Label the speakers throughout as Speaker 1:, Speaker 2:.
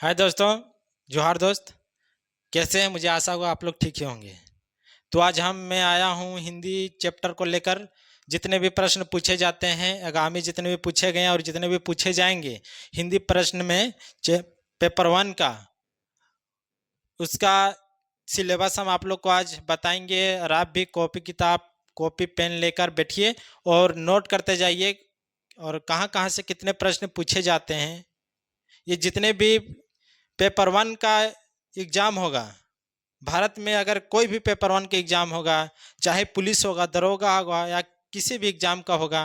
Speaker 1: हाय दोस्तों। जोहार दोस्त। कैसे हैं? मुझे आशा हुआ आप लोग ठीक ही होंगे। तो आज मैं आया हूँ हिंदी चैप्टर को लेकर। जितने भी प्रश्न पूछे जाते हैं, आगामी जितने भी पूछे गए हैं और जितने भी पूछे जाएंगे हिंदी प्रश्न में, पेपर 1 का, उसका सिलेबस हम आप लोग को आज बताएंगे। और आप भी कॉपी किताब, कॉपी पेन लेकर बैठिए और नोट करते जाइए और कहाँ कहाँ से कितने प्रश्न पूछे जाते हैं। ये जितने भी पेपर 1 का एग्ज़ाम होगा, भारत में अगर कोई भी पेपर 1 के एग्ज़ाम होगा, चाहे पुलिस होगा, दरोगा होगा या किसी भी एग्ज़ाम का होगा,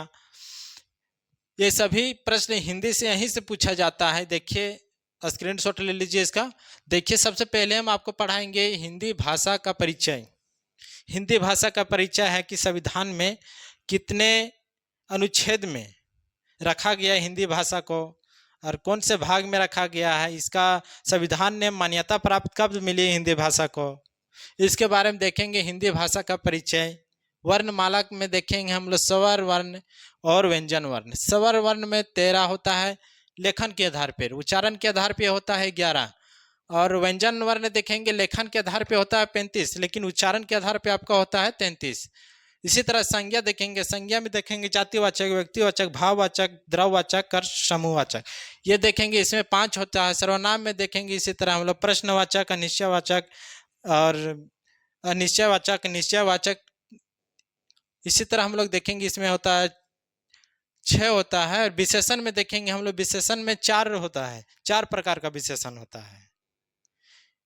Speaker 1: ये सभी प्रश्न हिंदी से यहीं से पूछा जाता है। देखिए, स्क्रीनशॉट ले लीजिए इसका। देखिए, सबसे पहले हम आपको पढ़ाएंगे हिंदी भाषा का परिचय। हिंदी भाषा का परिचय है कि संविधान में कितने अनुच्छेद में रखा गया है हिंदी भाषा को और कौन से भाग में रखा गया है, इसका संविधान ने मान्यता प्राप्त कब मिली है हिंदी भाषा को, इसके बारे में देखेंगे। हिंदी भाषा का परिचय। वर्णमाला में देखेंगे हम लोग स्वर वर्ण और व्यंजन वर्ण। स्वर वर्ण में 13 होता है, लेखन के आधार पर, उच्चारण के आधार पर होता है 11। और व्यंजन वर्ण देखेंगे, लेखन के आधार पर होता है 35, लेकिन उच्चारण के आधार पर आपका होता है 33। इसी तरह संज्ञा देखेंगे। संज्ञा में देखेंगे जातिवाचक, व्यक्तिवाचक, भाववाचक, द्रव्यवाचक और समूहवाचक। ये देखेंगे, इसमें 5 होता है। सर्वनाम में देखेंगे इसी तरह हम लोग प्रश्नवाचक, अनिश्चयवाचक और अनिश्चयवाचक, निश्चयवाचक। इसी तरह हम लोग देखेंगे, इसमें होता है 6 होता है। और विशेषण में देखेंगे हम लोग, विशेषण में 4 होता है, 4 प्रकार का विशेषण होता है।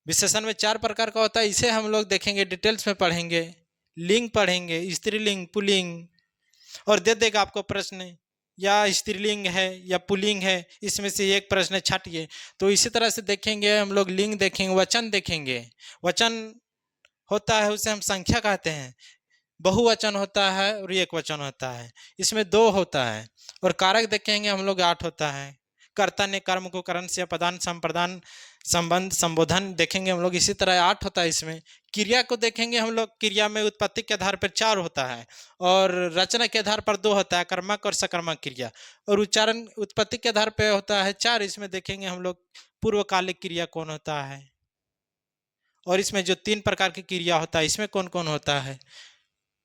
Speaker 1: विशेषण में 4 प्रकार का होता है, इसे हम लोग देखेंगे, डिटेल्स में पढ़ेंगे। लिंग पढ़ेंगे, स्त्रीलिंग, पुल्लिंग, और दे देगा आपको प्रश्न, या स्त्रीलिंग है या पुल्लिंग है, इसमें से एक प्रश्न छाटिए। तो इसी तरह से देखेंगे हम लोग, लिंग देखेंगे, वचन देखेंगे। वचन होता है, उसे हम संख्या कहते हैं। बहुवचन होता है और एक वचन होता है, इसमें 2 होता है। और कारक देखेंगे हम लोग, 8 होता है। कर्ता ने कर्म को करण से प्रदान, संप्रदान, संबंध, संबोधन देखेंगे हम लोग, इसी तरह 8 होता है इसमें। क्रिया को देखेंगे हम लोग, क्रिया में उत्पत्ति के आधार पर 4 होता है और रचना के आधार पर 2 होता है, कर्मक और सकर्मक क्रिया। और उच्चारण उत्पत्ति के आधार पर होता है 4। इसमें देखेंगे हम लोग पूर्वकालिक क्रिया कौन होता है, और इसमें जो 3 प्रकार की क्रिया होता है, इसमें कौन कौन होता है।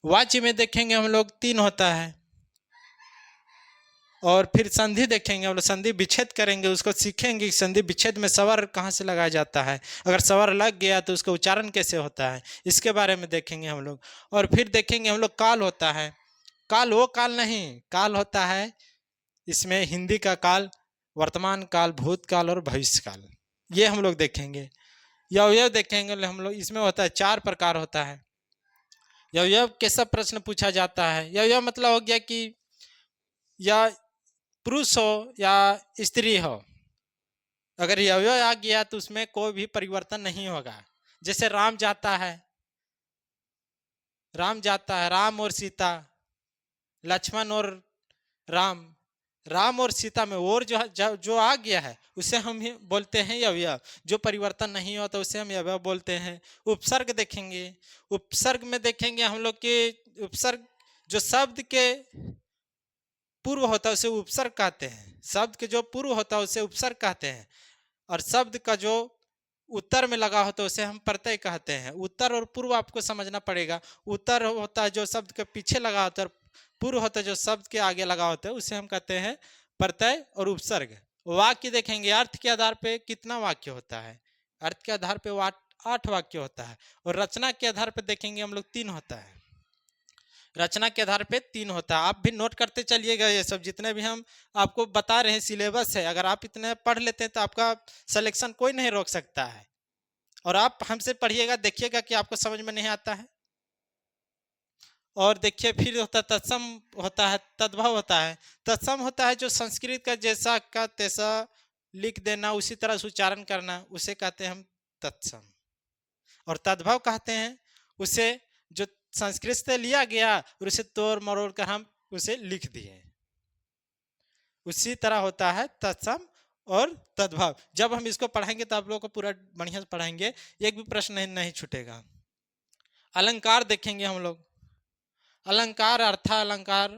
Speaker 1: वाच्य में देखेंगे हम लोग 3 होता है। और फिर संधि देखेंगे हम लोग, संधि विच्छेद करेंगे, उसको सीखेंगे कि संधि विच्छेद में स्वर कहाँ से लगाया जाता है, अगर स्वर लग गया तो उसका उच्चारण कैसे होता है, इसके बारे में देखेंगे हम लोग। और फिर देखेंगे हम लोग काल होता है। काल वो काल नहीं, काल होता है इसमें हिंदी का काल, वर्तमान काल, भूतकाल और भविष्य काल, ये हम लोग देखेंगे। यव देखेंगे हम लोग, इसमें होता है 4 प्रकार होता है। यव कैसा प्रश्न पूछा जाता है। यव मतलब हो गया कि या पुरुष हो या स्त्री हो, अगर यव आ गया तो उसमें कोई भी परिवर्तन नहीं होगा। जैसे राम जाता है, राम जाता है, राम और सीता, लक्ष्मण और राम, राम और सीता में और जो आ गया है उसे हम ही बोलते हैं यव्य। जो परिवर्तन नहीं होता उसे हम यव्य बोलते हैं। उपसर्ग देखेंगे। उपसर्ग में देखेंगे हम लोग के, उपसर्ग जो शब्द के पूर्व होता है उसे उपसर्ग कहते हैं। शब्द के जो पूर्व होता है उसे उपसर्ग कहते हैं। और शब्द का जो उत्तर में लगा होता है उसे हम प्रत्यय कहते हैं। उत्तर और पूर्व आपको समझना पड़ेगा। उत्तर होता है जो शब्द के पीछे लगा होता है, पूर्व होता है जो शब्द के आगे लगा होता है, उसे हम कहते हैं प्रत्यय और उपसर्ग। वाक्य देखेंगे, अर्थ के आधार पे कितना वाक्य होता है। अर्थ के आधार पे 8 वाक्य होता है। और रचना के आधार पे देखेंगे हम लोग 3 होता है। रचना के आधार पे 3 होता है। आप भी नोट करते चलिएगा, ये सब जितने भी हम आपको बता रहे हैं सिलेबस है, अगर आप इतने पढ़ लेते हैं तो आपका सिलेक्शन कोई नहीं रोक सकता है। और आप हमसे पढ़िएगा, देखिएगा कि आपको समझ में नहीं आता है। और देखिए, फिर होता है तत्सम, होता है तद्भव होता है। तत्सम होता है जो संस्कृत का जैसा का तैसा लिख देना, उसी तरह से उच्चारण करना, उसे कहते हैं हम तत्सम। और तद्भव कहते हैं उसे जो संस्कृत से लिया गया और उसे तोड़ मरोड़ कर हम उसे लिख दिए, उसी तरह होता है तत्सम और तद्भव। जब हम इसको पढ़ेंगे तो आप लोगों को पूरा बढ़िया से पढ़ाएंगे, एक भी प्रश्न नहीं छूटेगा। अलंकार देखेंगे हम लोग। अलंकार, अर्था अलंकार,